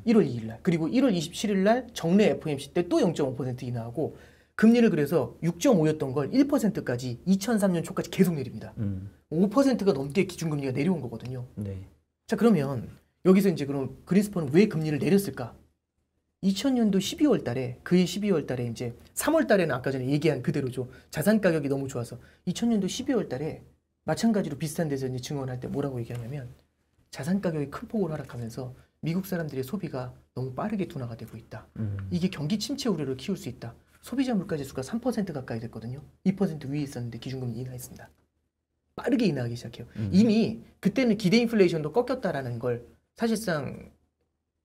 S3: 1월 2일 날. 그리고 1월 27일 날 정례 FOMC 때 또 0.5% 인하하고 금리를 그래서 6.5였던 걸 1%까지 2003년 초까지 계속 내립니다. 5%가 넘게 기준금리가 내려온 거거든요.
S1: 네.
S3: 자, 그러면 여기서 이제 그럼 그린스펀은 왜 금리를 내렸을까? 2000년도 12월 달에 그해 12월 달에 이제 3월 달에는 아까 전에 얘기한 그대로죠. 자산 가격이 너무 좋아서 2000년도 12월 달에 마찬가지로 비슷한 데서 이제 증언할 때 뭐라고 얘기하냐면 자산 가격이 큰 폭으로 하락하면서 미국 사람들의 소비가 너무 빠르게 둔화가 되고 있다. 이게 경기 침체 우려를 키울 수 있다. 소비자 물가 지수가 3% 가까이 됐거든요. 2% 위에 있었는데 기준금리 인하했습니다. 빠르게 인하하기 시작해요. 이미 그때는 기대 인플레이션도 꺾였다라는 걸 사실상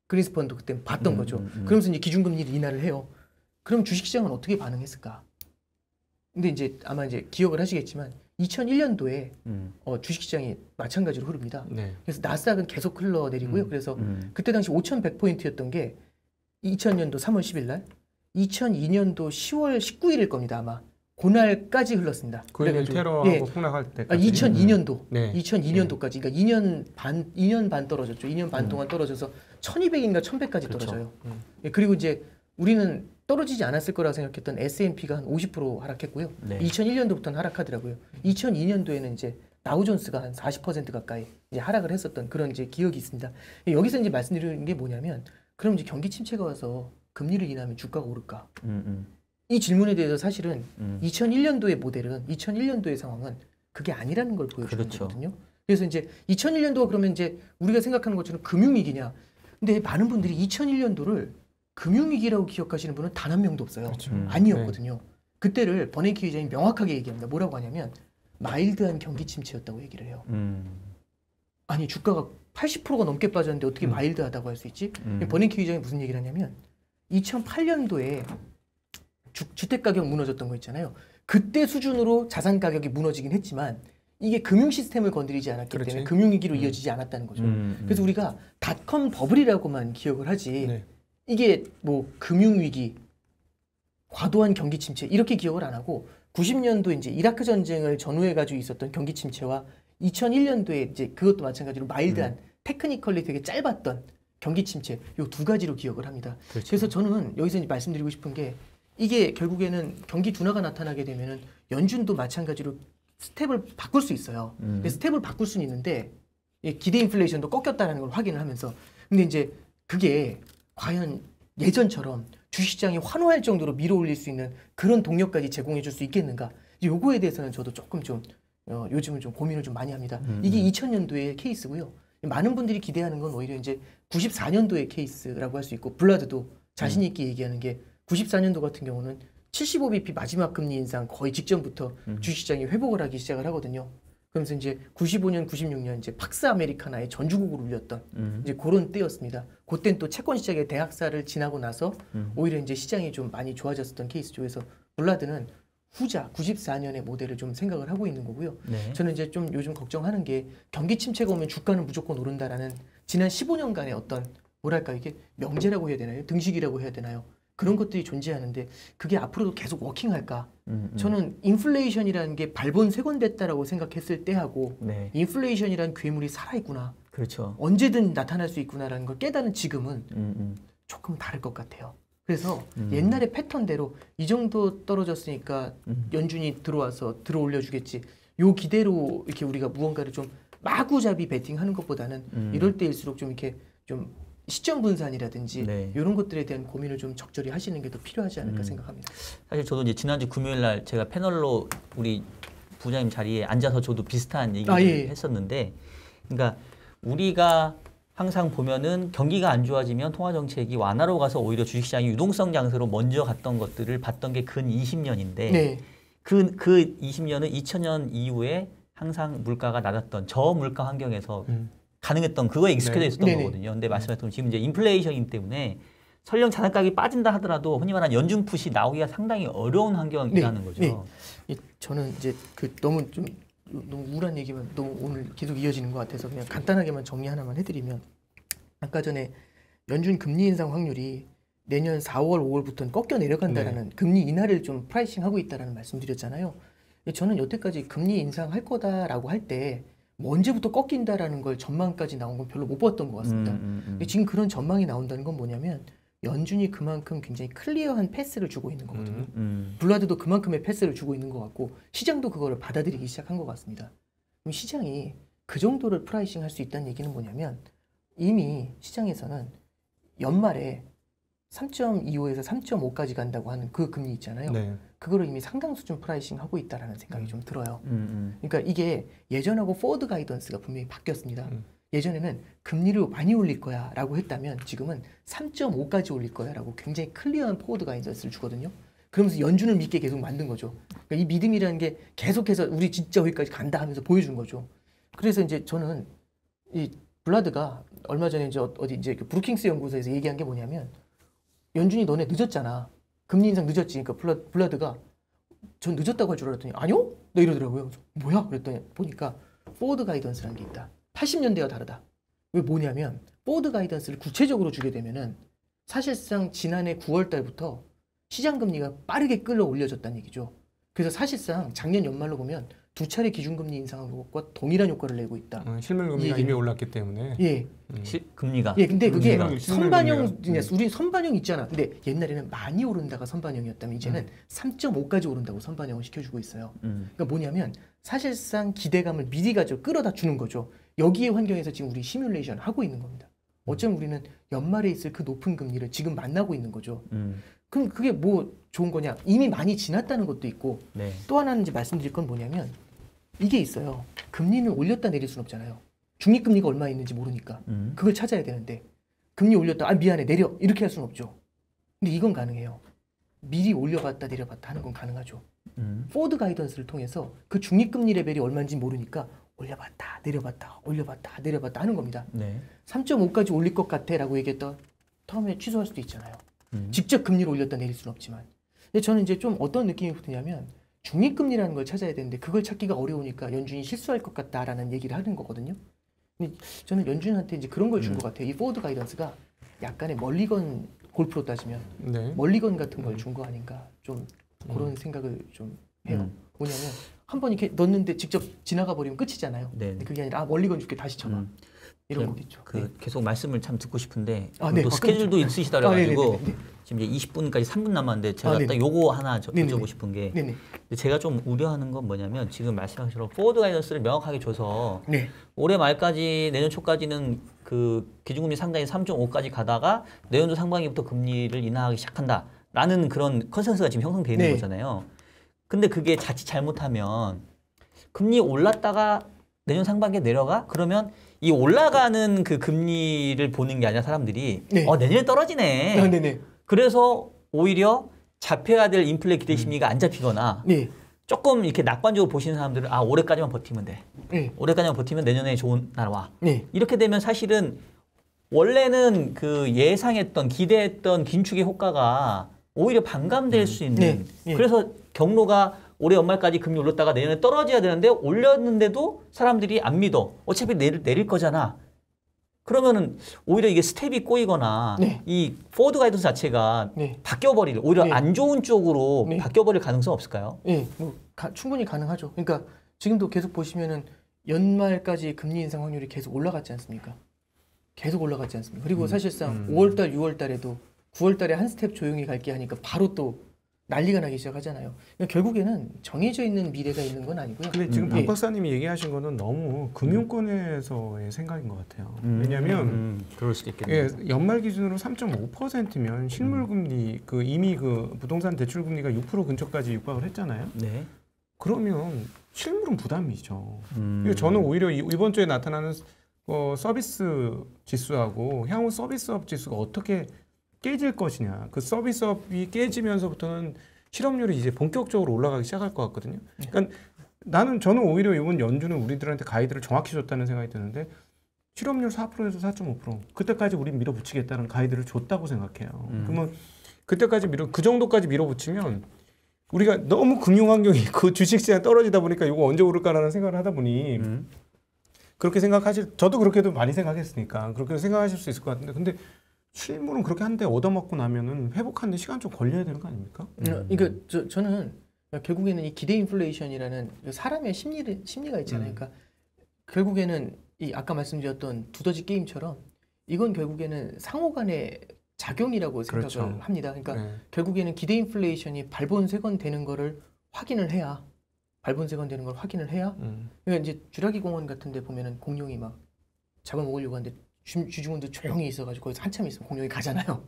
S3: 그린스펀도 그때 봤던 거죠. 그러면서 이제 기준금리를 인하를 해요. 그럼 주식시장은 어떻게 반응했을까? 근데 이제 아마 이제 기억을 하시겠지만 2001년도에 주식시장이 마찬가지로 흐릅니다.
S2: 네.
S3: 그래서 나스닥은 계속 흘러내리고요. 그래서 그때 당시 5,100포인트였던 게 2000년도 3월 10일 날, 2002년도 10월 19일일 겁니다. 아마 그날까지 흘렀습니다.
S2: 9.11 테러하고
S3: 예.
S2: 폭락할 때까지.
S3: 2002년도,
S2: 네.
S3: 2002년도까지, 그러니까 2년 반 떨어졌죠. 2년 반 동안 떨어져서 1,200인가 1,100까지
S1: 그렇죠.
S3: 떨어져요. 예, 그리고 이제 우리는 떨어지지 않았을 거라고 생각했던 S&P가 한 50% 하락했고요.
S1: 네.
S3: 2001년도부터는 하락하더라고요. 2002년도에는 이제 다우존스가 한 40% 가까이 이제 하락을 했었던 그런 이제 기억이 있습니다. 여기서 이제 말씀드리는 게 뭐냐면, 그럼 이제 경기 침체가 와서 금리를 인하하면 주가가 오를까? 이 질문에 대해서 사실은 2001년도의 모델은 2001년도의 상황은 그게 아니라는 걸 보여주는
S1: 그렇죠.
S3: 거거든요. 그래서 이제 2001년도가 그러면 이제 우리가 생각하는 것처럼 금융위기냐? 근데 많은 분들이 2001년도를 금융위기라고 기억하시는 분은 단 한 명도 없어요.
S2: 그렇죠.
S3: 아니었거든요. 그때를 버냉키 회장이 명확하게 얘기합니다. 뭐라고 하냐면 마일드한 경기 침체였다고 얘기를 해요. 아니 주가가 80%가 넘게 빠졌는데 어떻게 마일드하다고 할 수 있지? 버냉키 회장이 무슨 얘기를 하냐면 2008년도에 주택 가격 무너졌던 거 있잖아요. 그때 수준으로 자산 가격이 무너지긴 했지만 이게 금융 시스템을 건드리지 않았기
S2: 그렇지.
S3: 때문에 금융위기로 이어지지 않았다는 거죠. 그래서 우리가 닷컴 버블이라고만 기억을 하지
S2: 네.
S3: 이게 뭐 금융위기, 과도한 경기 침체 이렇게 기억을 안 하고 90년도 이제 이라크 전쟁을 전후해 가지고 있었던 경기 침체와 2001년도에 이제 그것도 마찬가지로 마일드한 테크니컬리 되게 짧았던 경기 침체 요 두 가지로 기억을 합니다.
S1: 그렇죠.
S3: 그래서 저는 여기서 이제 말씀드리고 싶은 게 이게 결국에는 경기 둔화가 나타나게 되면은 연준도 마찬가지로 스텝을 바꿀 수 있어요. 스텝을 바꿀 수는 있는데 기대 인플레이션도 꺾였다는 걸 확인을 하면서 근데 이제 그게 과연 예전처럼 주식시장이 환호할 정도로 밀어올릴 수 있는 그런 동력까지 제공해 줄 수 있겠는가? 요거에 대해서는 저도 조금 좀 요즘은 좀 고민을 좀 많이 합니다. 이게 2000년도의 케이스고요. 많은 분들이 기대하는 건 오히려 이제 94년도의 케이스라고 할 수 있고 블라드도 자신 있게 얘기하는 게 94년도 같은 경우는 75bp 마지막 금리 인상 거의 직전부터 주식시장이 회복을 하기 시작을 하거든요. 그러면서 이제 95년, 96년 이제 팍스 아메리카나의 전주국을 울렸던 이제 그런 때였습니다. 그때는 또 채권 시장의 대학살을 지나고 나서 오히려 이제 시장이 좀 많이 좋아졌었던 케이스 쪽에서 블라드는 후자 94년의 모델을 좀 생각을 하고 있는 거고요.
S1: 네.
S3: 저는 이제 좀 요즘 걱정하는 게 경기 침체가 오면 주가는 무조건 오른다라는 지난 15년간의 어떤 뭐랄까 이게 명제라고 해야 되나요? 등식이라고 해야 되나요? 그런 것들이 존재하는데 그게 앞으로도 계속 워킹할까? 저는 인플레이션이라는 게 발본색원됐다라고 생각했을 때하고
S1: 네.
S3: 인플레이션이라는 괴물이 살아있구나.
S1: 그렇죠.
S3: 언제든 나타날 수 있구나라는 걸 깨닫는 지금은 조금 다를 것 같아요. 그래서 옛날의 패턴대로 이 정도 떨어졌으니까 연준이 들어와서 들어올려 주겠지. 요 기대로 이렇게 우리가 무언가를 좀 마구잡이 베팅하는 것보다는 이럴 때일수록 좀 이렇게 좀 시점 분산이라든지
S1: 네.
S3: 이런 것들에 대한 고민을 좀 적절히 하시는 게 더 필요하지 않을까 생각합니다.
S1: 사실 저도 이제 지난주 금요일 날 제가 패널로 우리 부장님 자리에 앉아서 저도 비슷한 얘기를
S3: 예.
S1: 했었는데, 그러니까 우리가 항상 보면은 경기가 안 좋아지면 통화 정책이 완화로 가서 오히려 주식시장이 유동성 장세로 먼저 갔던 것들을 봤던 게 근 20년인데
S3: 네.
S1: 그 20년은 2000년 이후에 항상 물가가 낮았던 저물가 환경에서 가능했던 그거에 익숙해져
S2: 네.
S1: 있었던
S3: 네네.
S1: 거거든요. 근데 말씀하신 지금 이제 인플레이션이기 때문에 설령 자산 가격이 빠진다 하더라도 흔히 말하는 연준 풋이 나오기가 상당히 어려운 환경이라는 거죠.
S3: 네. 저는 이제 그 너무 우울한 얘기만 너무 오늘 계속 이어지는 것 같아서 그냥 간단하게만 정리 하나만 해드리면 아까 전에 연준 금리 인상 확률이 내년 4월, 5월부터는 꺾여 내려간다라는 금리 인하를 좀 프라이싱하고 있다라는 말씀드렸잖아요. 저는 여태까지 금리 인상할 거다라고 할 때 뭐 언제부터 꺾인다라는 걸 전망까지 나온 건 별로 못 봤던 것 같습니다. 근데 지금 그런 전망이 나온다는 건 뭐냐면 연준이 그만큼 굉장히 클리어한 패스를 주고 있는 거거든요. 블라드도 그만큼의 패스를 주고 있는 것 같고 시장도 그거를 받아들이기 시작한 것 같습니다. 그럼 시장이 그 정도를 프라이싱 할 수 있다는 얘기는 뭐냐면 이미 시장에서는 연말에 3.25에서 3.5까지 간다고 하는 그 금리 있잖아요.
S2: 네.
S3: 그거를 이미 상당 수준 프라이싱 하고 있다라는 생각이 좀 들어요. 그러니까 이게 예전하고 포워드 가이던스가 분명히 바뀌었습니다. 예전에는 금리를 많이 올릴 거야 라고 했다면 지금은 3.5까지 올릴 거야 라고 굉장히 클리어한 포워드 가이던스를 주거든요. 그러면서 연준을 믿게 계속 만든 거죠. 그러니까 이 믿음이라는 게 계속해서 우리 진짜 여기까지 간다 하면서 보여준 거죠. 그래서 이제 저는 이 블라드가 얼마 전에 이제 어디 이제 그 브루킹스 연구소에서 얘기한 게 뭐냐면 연준이 너네 늦었잖아. 금리 인상 늦었지. 그러니까 블라드가 전 늦었다고 할 줄 알았더니 아니요? 너 이러더라고요. 뭐야? 그랬더니 보니까 포워드 가이던스라는 게 있다. 80년대와 다르다. 왜 뭐냐면 포워드 가이던스를 구체적으로 주게 되면은 사실상 지난해 9월 달부터 시장 금리가 빠르게 끌어올려졌다는 얘기죠. 그래서 사실상 작년 연말로 보면 두 차례 기준금리 인상한 것과 동일한 효과를 내고 있다.
S2: 실물금리가
S3: 예.
S2: 이미 올랐기 때문에.
S3: 예.
S1: 금리가.
S3: 예, 근데 그게
S2: 금리가.
S3: 선반영,
S2: 실물금리가.
S3: 우리 선반영 있잖아. 근데 옛날에는 많이 오른다가 선반영이었다면 이제는 3.5까지 오른다고 선반영을 시켜주고 있어요. 그러니까 뭐냐면 사실상 기대감을 미리 가지고 끌어다 주는 거죠. 여기에 환경에서 지금 우리 시뮬레이션 하고 있는 겁니다. 어쩌면 우리는 연말에 있을 그 높은 금리를 지금 만나고 있는 거죠. 그럼 그게 뭐 좋은 거냐? 이미 많이 지났다는 것도 있고
S1: 네.
S3: 또 하나는 이제 말씀드릴 건 뭐냐면 이게 있어요. 금리는 올렸다 내릴 수는 없잖아요. 중립금리가 얼마 있는지 모르니까 그걸 찾아야 되는데 금리 올렸다 미안해 내려 이렇게 할 수는 없죠. 근데 이건 가능해요. 미리 올려봤다 내려봤다 하는 건 가능하죠. 포워드 가이던스를 통해서 그 중립금리 레벨이 얼마인지 모르니까 올려봤다 내려봤다 올려봤다 내려봤다 하는 겁니다.
S1: 네.
S3: 3.5까지 올릴 것 같아 라고 얘기했던 처음에 취소할 수도 있잖아요. 직접 금리를 올렸다 내릴 수는 없지만. 근데 저는 이제 좀 어떤 느낌이 드냐면 중립금리라는 걸 찾아야 되는데 그걸 찾기가 어려우니까 연준이 실수할 것 같다라는 얘기를 하는 거거든요. 근데 저는 연준한테 이제 그런 걸 준 것 같아요. 이 포워드 가이던스가 약간의 멀리건 골프로 따지면
S2: 네.
S3: 멀리건 같은 걸 준 거 아닌가 좀 그런 생각을 좀 해요. 뭐냐면 한 번 이렇게 넣는데 직접 지나가 버리면 끝이잖아요.
S1: 네.
S3: 근데 그게 아니라 멀리건 줄게 다시 쳐봐. 이런 것도 있죠.
S1: 그 계속 말씀을 참 듣고 싶은데
S3: 네.
S1: 또 스케줄도 있으시다 그래가지고
S3: 네네네.
S1: 지금 이제 20분까지 3분 남았는데 제가
S3: 네네.
S1: 딱 요거 하나
S3: 네네네.
S1: 여쭤보고 싶은 게
S3: 네네.
S1: 근데 제가 좀 우려하는 건 뭐냐면 지금 말씀하신 것처럼 포워드 가이던스를 명확하게 줘서
S3: 네.
S1: 올해 말까지 내년 초까지는 그 기준금리 상단이 3.5까지 가다가 내년도 상반기부터 금리를 인하하기 시작한다라는 그런 컨센서스가 지금 형성되어 있는
S3: 네.
S1: 거잖아요. 근데 그게 자칫 잘못하면 금리 올랐다가 내년 상반기에 내려가? 그러면 이 올라가는 그 금리를 보는 게 아니라 사람들이
S3: 네.
S1: 내년에 떨어지네.
S3: 네네.
S1: 그래서 오히려 잡혀야 될 인플레 기대 심리가 안 잡히거나
S3: 네.
S1: 조금 이렇게 낙관적으로 보시는 사람들은 올해까지만 버티면 돼.
S3: 네.
S1: 올해까지만 버티면 내년에 좋은 날 와.
S3: 네.
S1: 이렇게 되면 사실은 원래는 그 예상했던 기대했던 긴축의 효과가 오히려 반감될 수 있는
S3: 네. 네.
S1: 그래서 경로가 올해 연말까지 금리 올렸다가 내년에 떨어져야 되는데 올렸는데도 사람들이 안 믿어. 어차피 내릴 거잖아. 그러면은 오히려 이게 스텝이 꼬이거나
S3: 네.
S1: 이 포워드 가이던스 자체가
S3: 네.
S1: 바뀌어버릴 오히려
S3: 네.
S1: 안 좋은 쪽으로
S3: 네.
S1: 바뀌어버릴 가능성 없을까요?
S3: 네. 뭐 충분히 가능하죠. 그러니까 지금도 계속 보시면은 연말까지 금리 인상 확률이 계속 올라갔지 않습니까? 계속 올라갔지 않습니까? 그리고 사실상 5월달, 6월달에도 9월달에 한 스텝 조용히 갈게 하니까 바로 또 난리가 나기 시작하잖아요. 그러니까 결국에는 정해져 있는 미래가 있는 건 아니고요.
S2: 근데 지금 박
S3: 예.
S2: 박사님이 얘기하신 거는 너무 금융권에서의 생각인 것 같아요. 왜냐하면
S1: 그럴 수도 있겠네요.
S2: 예, 연말 기준으로 3.5%면 실물금리 그 이미 그 부동산 대출금리가 6% 근처까지 육박을 했잖아요.
S1: 네.
S2: 그러면 실물은 부담이죠. 그래서 저는 오히려 이번 주에 나타나는 서비스 지수하고 향후 서비스업 지수가 어떻게 깨질 것이냐. 그 서비스업이 깨지면서부터는 실업률이 이제 본격적으로 올라가기 시작할 것 같거든요. 그러니까 저는 오히려 이번 연준은 우리들한테 가이드를 정확히 줬다는 생각이 드는데 실업률 4%에서 4.5% 그때까지 우리 밀어붙이겠다는 가이드를 줬다고 생각해요. 그러면 그때까지 그 정도까지 밀어붙이면 우리가 너무 금융 환경이 그 주식시장 떨어지다 보니까 이거 언제 오를까라는 생각을 하다 보니 그렇게 저도 그렇게도 많이 생각했으니까 그렇게 생각하실 수 있을 것 같은데 근데 실물은 그렇게 한 대 얻어맞고 나면은 회복하는데 시간 좀 걸려야 되는 거 아닙니까?
S3: 그러니까 저는 결국에는 이 기대 인플레이션이라는 사람의 심리가 있잖아요. 그러니까 결국에는 이 아까 말씀드렸던 두더지 게임처럼 이건 결국에는 상호간의 작용이라고 생각을
S2: 그렇죠.
S3: 합니다. 그러니까
S2: 네.
S3: 결국에는 기대 인플레이션이 발본색원 되는 거를 확인을 해야 그러니까 이제 쥐라기 공원 같은 데 보면은 공룡이 막 잡아먹으려고 하는데 쥐중원도 조용히 있어가지고 거기서 한참 있으면 공룡이 가잖아요.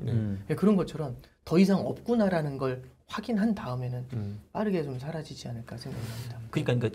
S3: 그런 것처럼 더 이상 없구나라는 걸 확인한 다음에는 빠르게 좀 사라지지 않을까 생각합니다.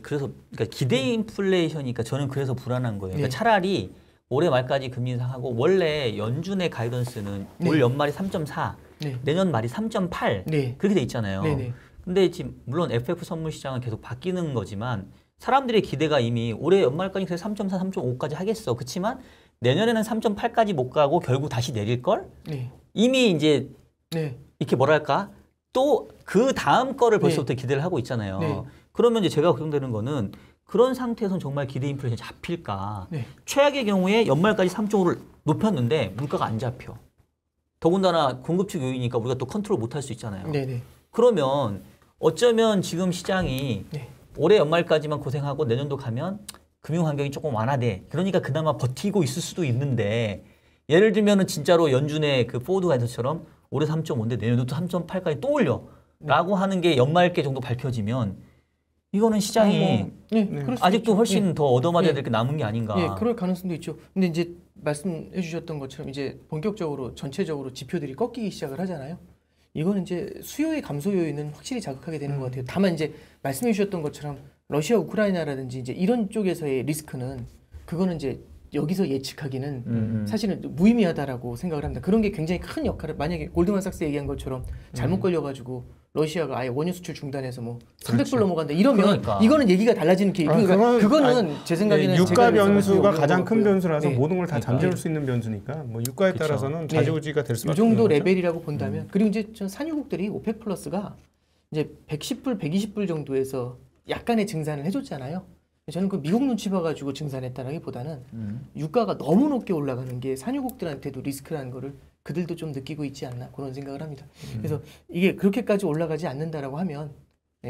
S1: 그래서 기대 인플레이션이니까 저는 그래서 불안한 거예요. 그러니까
S3: 네.
S1: 차라리 올해 말까지 금리 인상하고 원래 연준의 가이던스는
S3: 네.
S1: 올 연말이 3.4,
S3: 네.
S1: 내년 말이 3.8
S3: 네.
S1: 그렇게 돼 있잖아요.
S3: 네네.
S1: 근데 지금 물론 FF 선물 시장은 계속 바뀌는 거지만 사람들의 기대가 이미 올해 연말까지 3.4, 3.5까지 하겠어. 그렇지만 내년에는 3.8까지 못 가고 결국 다시 내릴 걸?
S3: 네.
S1: 이미 이제
S3: 네.
S1: 이렇게 뭐랄까? 또 그 다음 거를
S3: 네.
S1: 벌써부터 기대를 하고 있잖아요.
S3: 네.
S1: 그러면 이제 제가 걱정되는 거는 그런 상태에서는 정말 기대 인플레이션이 잡힐까?
S3: 네.
S1: 최악의 경우에 연말까지 3.5를 높였는데 물가가 안 잡혀. 더군다나 공급 측 요인이니까 우리가 또 컨트롤 못 할 수 있잖아요.
S3: 네네.
S1: 그러면 어쩌면 지금 시장이
S3: 네.
S1: 올해 연말까지만 고생하고 내년도 가면 금융 환경이 조금 완화돼. 그러니까 그나마 버티고 있을 수도 있는데 예를 들면은 진짜로 연준의 그 포워드 가이드처럼 올해 3.5인데 내년도 3.8까지 또 올려. 라고 하는 게 연말께 정도 밝혀지면 이거는 시장이
S3: 네, 그럴 수도
S1: 아직도
S3: 있죠.
S1: 훨씬
S3: 예.
S1: 더 얻어맞아야
S3: 예.
S1: 될 게 남은 게 아닌가.
S3: 예, 그럴 가능성도 있죠. 근데 이제 말씀해 주셨던 것처럼 이제 본격적으로 전체적으로 지표들이 꺾이기 시작을 하잖아요. 이거는 이제 수요의 감소 요인은 확실히 자극하게 되는 것 같아요. 다만 이제 말씀해 주셨던 것처럼 러시아 우크라이나라든지 이제 이런 쪽에서의 리스크는 그거는 이제 여기서 예측하기는 사실은 무의미하다라고 생각을 합니다. 그런 게 굉장히 큰 역할을 만약에 골드만삭스 얘기한 것처럼 잘못 걸려가지고 러시아가 아예 원유 수출 중단해서 뭐 300불 넘어간다 이러면
S1: 그러니까.
S3: 이거는 얘기가 달라지는 게 그거는 제 생각에는
S2: 유가
S3: 제가
S2: 변수가
S3: 예상하는
S2: 가장 큰
S3: 거고요.
S2: 변수라서
S3: 네.
S2: 모든 걸 다
S1: 그러니까.
S2: 잠재울 수 있는 변수니까 뭐 유가에
S1: 그쵸.
S2: 따라서는
S3: 네.
S2: 좌지우지가 될
S3: 이
S2: 수밖에
S3: 정도
S2: 없는 거죠.
S3: 레벨이라고 본다면 그리고 이제 전 산유국들이 오펙 플러스가 이제 110불, 120불 정도에서 약간의 증산을 해줬잖아요. 저는 그 미국 눈치 봐가지고 증산했다라기보다는 유가가 너무 높게 올라가는 게 산유국들한테도 리스크라는 거를 그들도 좀 느끼고 있지 않나 그런 생각을 합니다. 그래서 이게 그렇게까지 올라가지 않는다라고 하면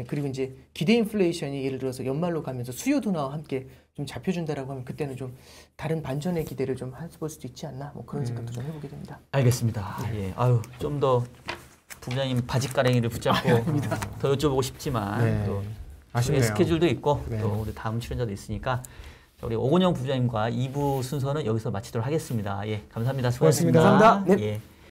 S3: 그리고 이제 기대 인플레이션이 예를 들어서 연말로 가면서 수요 둔화와 함께 좀 잡혀준다라고 하면 그때는 좀 다른 반전의 기대를 좀 해볼 수도 있지 않나 뭐 그런 생각도 좀 해보게 됩니다.
S1: 알겠습니다. 예. 아유, 좀 더 부장님 바지가랭이를 붙잡고 더 여쭤보고 싶지만
S2: 네.
S1: 또
S2: 아쉽네요.
S1: 스케줄도 있고
S2: 네.
S1: 또 우리 다음 출연자도 있으니까 우리 오건영 부장님과 2부 순서는 여기서 마치도록 하겠습니다. 예, 감사합니다. 수고하셨습니다.
S2: 고맙습니다.
S3: 감사합니다. 네.
S1: 예.